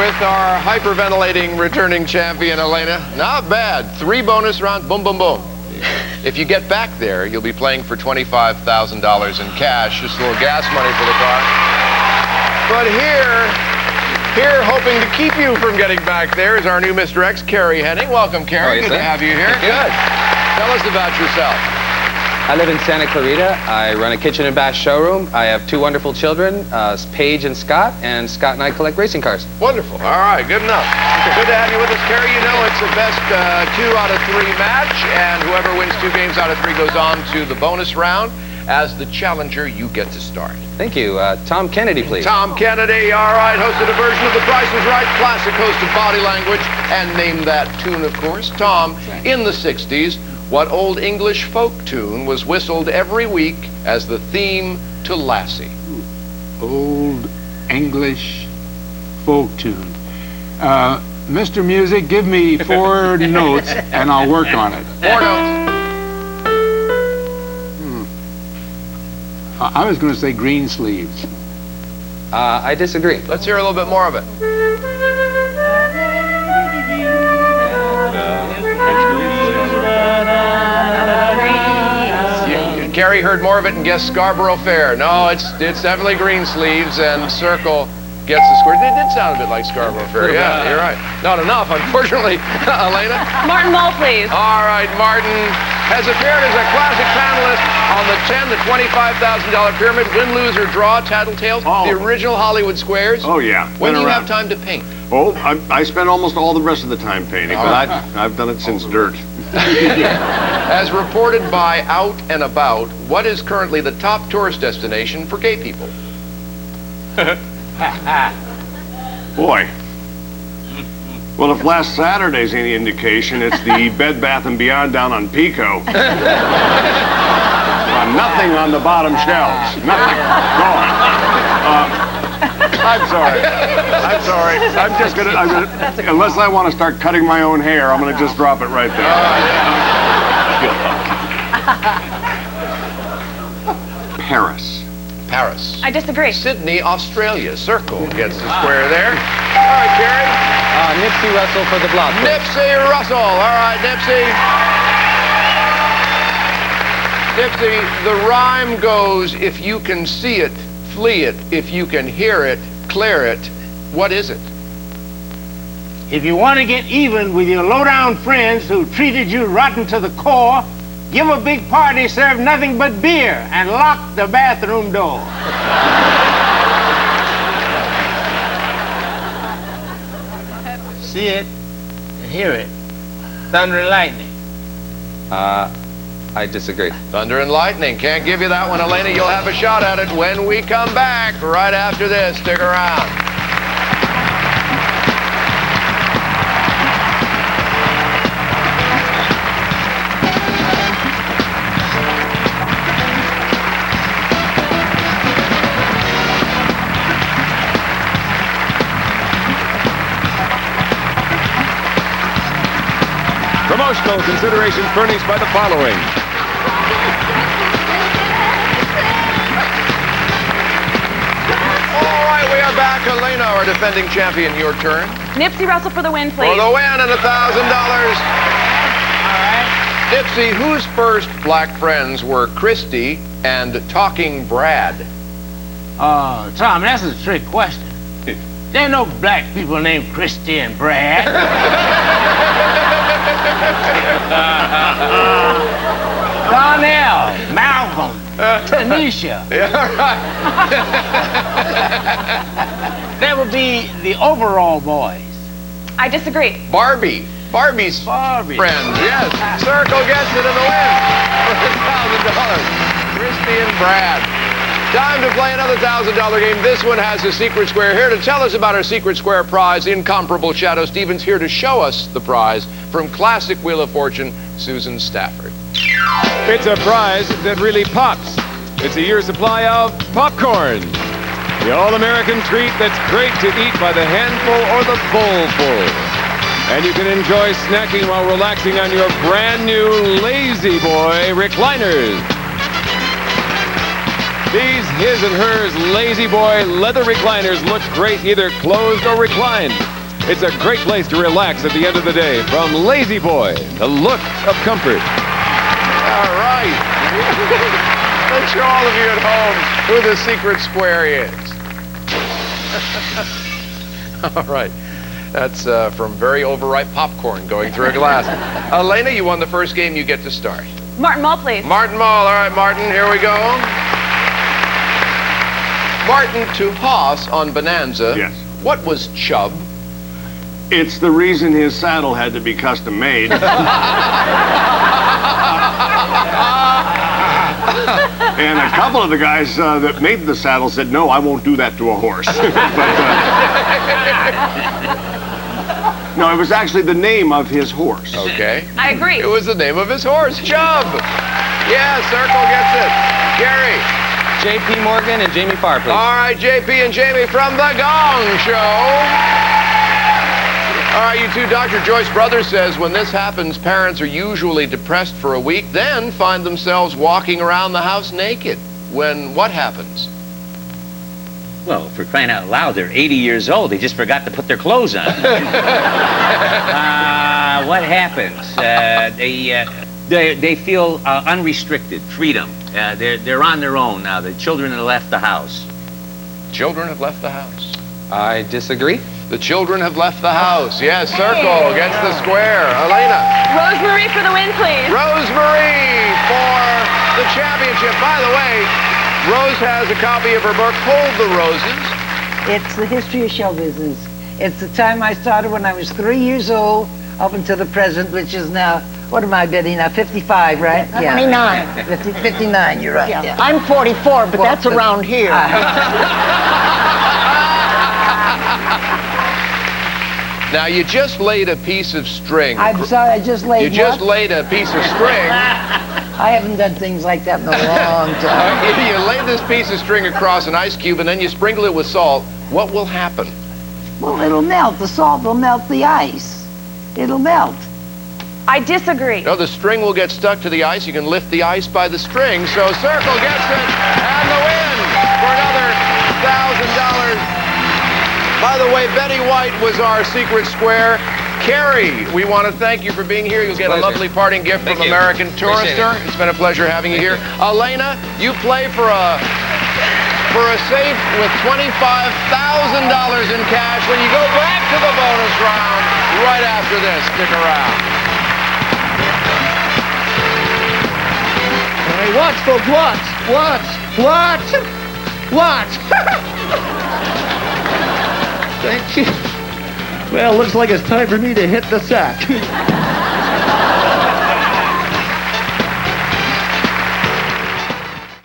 with our hyperventilating returning champion, Elena. Not bad. 3 bonus rounds, boom, boom, boom. If you get back there, you'll be playing for $25,000 in cash, just a little gas money for the car. But here, hoping to keep you from getting back there is our new Mr. X, Carrie Henning. Welcome, Carrie. Good to have you here. Good. Tell us about yourself. I live in Santa Clarita. I run a kitchen and bath showroom. I have 2 wonderful children, Paige and Scott and I collect racing cars. Wonderful. All right, good enough. Good to have you with us, Carrie. You know it's a best 2 out of 3 match, and whoever wins 2 games out of 3 goes on to the bonus round. As the challenger, you get to start. Thank you. Tom Kennedy, please. Tom Kennedy, all right, hosted a version of The Price is Right, classic host of Body Language, and named that tune, of course. Tom, in the 60s, what old English folk tune was whistled every week as the theme to Lassie? Old English folk tune. Mr. Music, give me 4 notes and I'll work on it. 4 notes. I was going to say green sleeves. I disagree. Let's hear a little bit more of it. Carrie heard more of it and guessed Scarborough Fair. No, it's definitely green sleeves, and Circle gets the score. It did sound a bit like Scarborough Fair. Yeah, you're right. Not enough, unfortunately. Elena? Martin Mull, please. All right, Martin has appeared as a classic panelist on the $10,000 to $25,000 pyramid, win, lose, or draw, Tattletales, the original Hollywood Squares. Oh, yeah. When do you have time to paint? Oh, I spend almost all the rest of the time painting, but I've done it since dirt. As reported by Out and About, what is currently the top tourist destination for gay people? Boy. Well, if last Saturday's any indication, it's the Bed Bath & Beyond down on Pico. Nothing on the bottom shelves. Nothing. Gone. I'm sorry. I'm just gonna, unless I want to start cutting my own hair, I'm gonna just drop it right there. Paris. Paris. I disagree. Sydney, Australia. Circle gets the square there. All right, Carrie. Nipsey Russell for the block. Nipsey Russell. All right, Nipsey. Nipsey, the rhyme goes, if you can see it, flee it. If you can hear it, clear it. What is it? If you want to get even with your low-down friends who treated you rotten to the core, give a big party, serve nothing but beer, and lock the bathroom door. See it and hear it. Thunder and lightning. I disagree. Thunder and lightning. Can't give you that one, Elena. You'll have a shot at it when we come back right after this. Stick around. Promotional considerations furnished by the following. All right, we are back. Elena, our defending champion, your turn. Nipsey Russell for the win, please. For the win and $1,000. All right. Nipsey, whose first black friends were Christy and Talking Brad? Tom, that's a trick question. There ain't no black people named Christy and Brad. Darnell, Malcolm, Tanisha. Yeah, right. That would be the overall boys. I disagree. Barbie's friends, yes. Circle gets it in the win for $1,000. Christy and Brad. Time to play another $1,000 game. This one has a secret square. Here to tell us about our secret square prize, incomparable Shadoe Stevens, here to show us the prize from classic Wheel of Fortune, Susan Stafford. It's a prize that really pops. It's a year's supply of popcorn. The all-American treat that's great to eat by the handful or the bowlful. And you can enjoy snacking while relaxing on your brand new Lazy Boy recliners. These his and hers Lazy Boy leather recliners look great either closed or reclined. It's a great place to relax at the end of the day. From Lazy Boy, the look of comfort. All right. Let's show all of you at home who the secret square is. All right. That's from very overripe popcorn going through a glass. Elena, you won the first game. You get to start. Martin Mull, please. Martin Mull. All right, Martin, here we go. Martin, to Haas on Bonanza. Yes. What was Chubb? It's the reason his saddle had to be custom made. And a couple of the guys that made the saddle said, no, I won't do that to a horse. No, it was actually the name of his horse. Okay. I agree. It was the name of his horse, Chubb. Yeah, Circle gets it. Gary. J.P. Morgan and Jamie Farr, please. All right, JP and Jamie from The Gong Show. All right, you two, Dr. Joyce Brothers says when this happens, parents are usually depressed for a week, then find themselves walking around the house naked. When what happens? Well, for crying out loud, they're 80 years old. They just forgot to put their clothes on. What happens? They feel unrestricted, freedom. They're on their own now. The children have left the house. Children have left the house. I disagree. The children have left the house. Yes, Circle gets the square. Elena. Rosemary for the win, please. Rosemary for the championship. By the way, Rose has a copy of her book, Hold the Roses. It's the history of show business. It's the time I started when I was 3 years old up until the present, which is now, what am I betting now, 55, right? Yeah. 29. 59, you're right. Yeah. I'm 44, but that's around here. Now, you just laid a piece of string. I'm sorry, I just laid You just laid a piece of string. I haven't done things like that in a long time. You lay this piece of string across an ice cube and then you sprinkle it with salt. What will happen? Well, it'll melt. The salt will melt the ice. It'll melt. I disagree. No, the string will get stuck to the ice. You can lift the ice by the string. So Circle gets it and the win for another $1,000. By the way, Betty White was our secret square. Carrie, we want to thank you for being here. You'll get a lovely parting gift from American Tourister. It's been a pleasure having you here. Elena, you play for a safe with $25,000 in cash when you go back to the bonus round right after this. Stick around. All right, watch, folks, watch. Thank you. Well, looks like it's time for me to hit the sack.